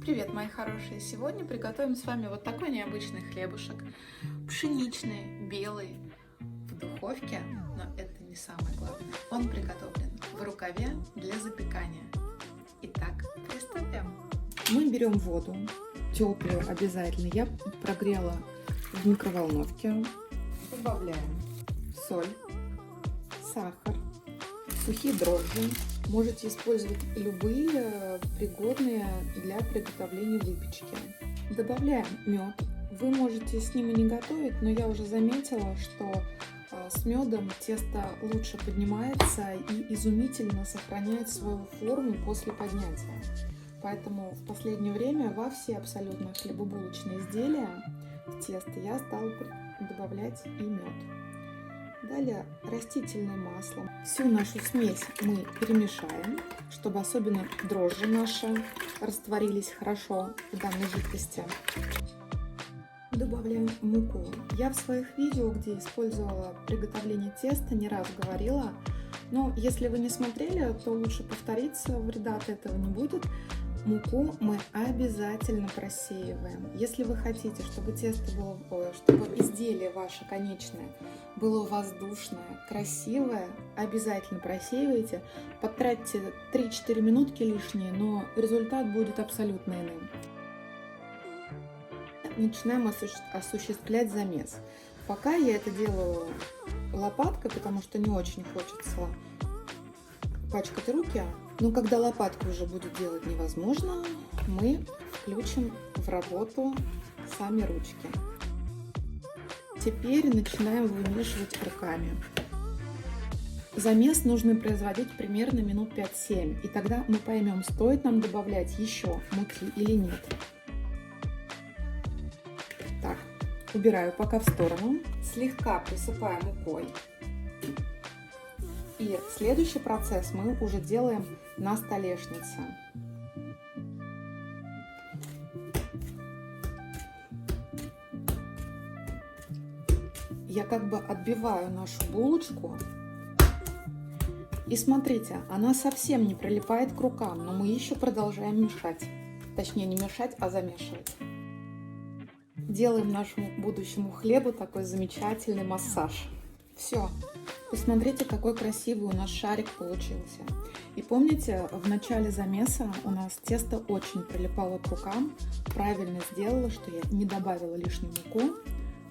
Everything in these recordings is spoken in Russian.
Привет, мои хорошие! Сегодня приготовим с вами вот такой необычный хлебушек. Пшеничный, белый, в духовке, но это не самое главное. Он приготовлен в рукаве для запекания. Итак, приступим. Мы берем воду, теплую обязательно. Я прогрела в микроволновке. Добавляем соль, сахар, сухие дрожжи. Можете использовать любые пригодные для приготовления выпечки. Добавляем мед. Вы можете с ним и не готовить, но я уже заметила, что с медом тесто лучше поднимается и изумительно сохраняет свою форму после поднятия. Поэтому в последнее время во все абсолютно хлебобулочные изделия в тесто я стала добавлять и мед. Далее растительное масло. Всю нашу смесь мы перемешаем, чтобы особенно дрожжи наши растворились хорошо в данной жидкости. Добавляем муку. Я в своих видео, где использовала приготовление теста, не раз говорила, но если вы не смотрели, то лучше повториться, вреда от этого не будет. Муку мы обязательно просеиваем. Если вы хотите, чтобы тесто было, чтобы изделие ваше конечное было воздушное, красивое, обязательно просеивайте. Потратьте 3-4 минутки лишние, но результат будет абсолютно иным. Начинаем осуществлять замес. Пока я это делаю лопаткой, потому что не очень хочется пачкать руки. Но когда лопатку уже будет делать невозможно, мы включим в работу сами ручки. Теперь начинаем вымешивать руками. Замес нужно производить примерно минут 5-7, и тогда мы поймем, стоит нам добавлять еще муки или нет. Так, убираю пока в сторону, слегка присыпаю мукой. И следующий процесс мы уже делаем на столешнице. Я как бы отбиваю нашу булочку. И смотрите, она совсем не прилипает к рукам, но мы еще продолжаем мешать. Точнее, не мешать, а замешивать. Делаем нашему будущему хлебу такой замечательный массаж. Все. Посмотрите, какой красивый у нас шарик получился. И помните, в начале замеса у нас тесто очень прилипало к рукам. Правильно сделала, что я не добавила лишнюю муку,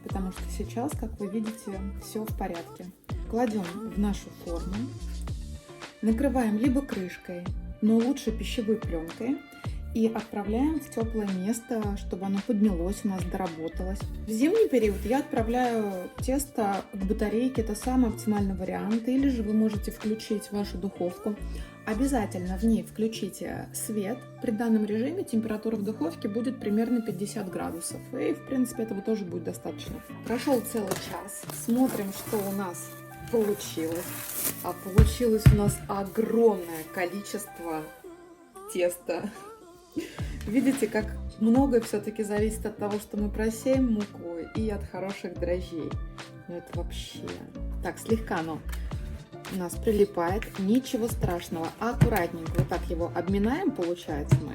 потому что сейчас, как вы видите, все в порядке. Кладем в нашу форму, накрываем либо крышкой, но лучше пищевой пленкой, и отправляем в теплое место, чтобы оно поднялось, у нас доработалось. В зимний период я отправляю тесто к батарейке, это самый оптимальный вариант, или же вы можете включить вашу духовку. Обязательно в ней включите свет. При данном режиме температура в духовке будет примерно 50 градусов, и в принципе этого тоже будет достаточно. Прошел целый час, смотрим, что у нас получилось. А получилось у нас огромное количество теста. Видите, как много все-таки зависит от того, что мы просеем муку, и от хороших дрожжей. Ну это вообще... Так, слегка оно у нас прилипает. Ничего страшного. Аккуратненько вот так его обминаем, получается мы.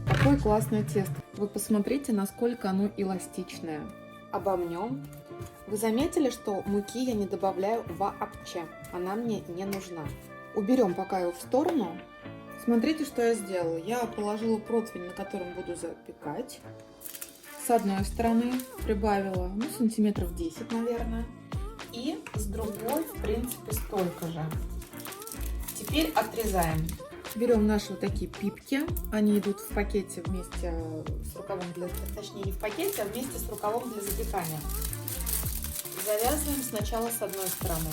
Какое классное тесто. Вы посмотрите, насколько оно эластичное. Обомнем. Вы заметили, что муки я не добавляю вообще. Она мне не нужна. Уберем пока ее в сторону. Смотрите, что я сделала. Я положила противень, на котором буду запекать. С одной стороны прибавила, сантиметров 10, наверное. И с другой, в принципе, столько же. Теперь отрезаем. Берем наши вот такие пипки. Они идут в пакете вместе с рукавом для... Точнее, не в пакете, а вместе с рукавом для запекания. Завязываем сначала с одной стороны.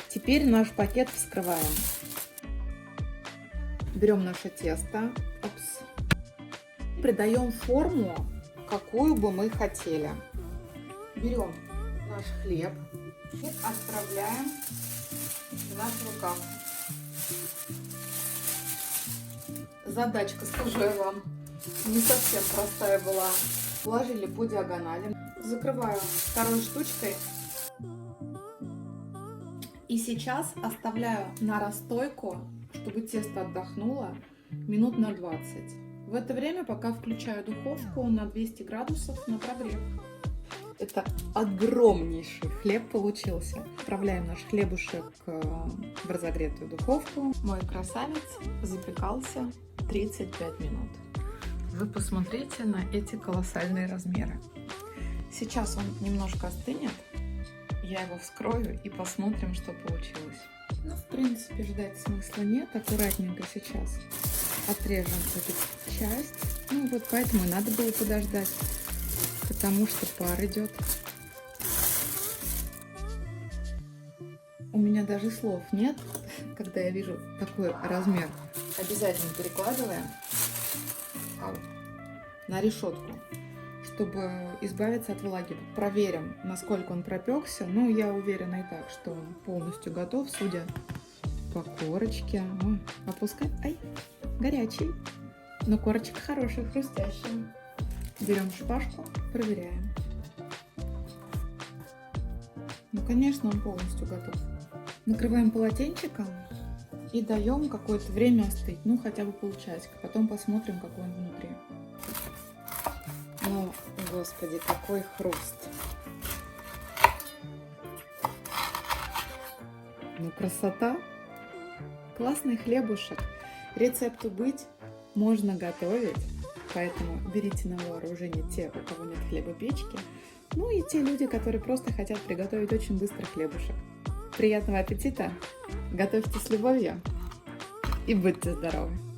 Теперь наш пакет вскрываем. Берем наше тесто, придаем форму, какую бы мы хотели. Берем наш хлеб и отправляем в наш рукав. Задачка, скажу я вам, не совсем простая была. Положили по диагонали. Закрываю второй штучкой. И сейчас оставляю на расстойку, чтобы тесто отдохнуло минут на 20. В это время пока включаю духовку на 200 градусов на прогрев. Это огромнейший хлеб получился. Отправляем наш хлебушек в разогретую духовку. Мой красавец запекался 35 минут. Вы посмотрите на эти колоссальные размеры. Сейчас он немножко остынет. Я его вскрою и посмотрим, что получилось. Ну, в принципе, ждать смысла нет. Аккуратненько сейчас отрежем эту часть. Ну, вот поэтому и надо было подождать, потому что пар идет. У меня даже слов нет, когда я вижу такой размер. Обязательно перекладываем на решетку, чтобы избавиться от влаги. Проверим, насколько он пропекся. Ну, я уверена и так, что он полностью готов, судя по корочке. Ой, опускай. Ай, горячий. Но корочка хорошая, хрустящая. Берем шпажку, проверяем. Ну, конечно, он полностью готов. Накрываем полотенчиком и даем какое-то время остыть. Ну, хотя бы полчасика. Потом посмотрим, какой он внутри. Ну, господи, какой хруст. Ну, красота. Классный хлебушек. Рецепту быть можно готовить. Поэтому берите на вооружение те, у кого нет хлебопечки. Ну и те люди, которые просто хотят приготовить очень быстро хлебушек. Приятного аппетита! Готовьте с любовью и будьте здоровы!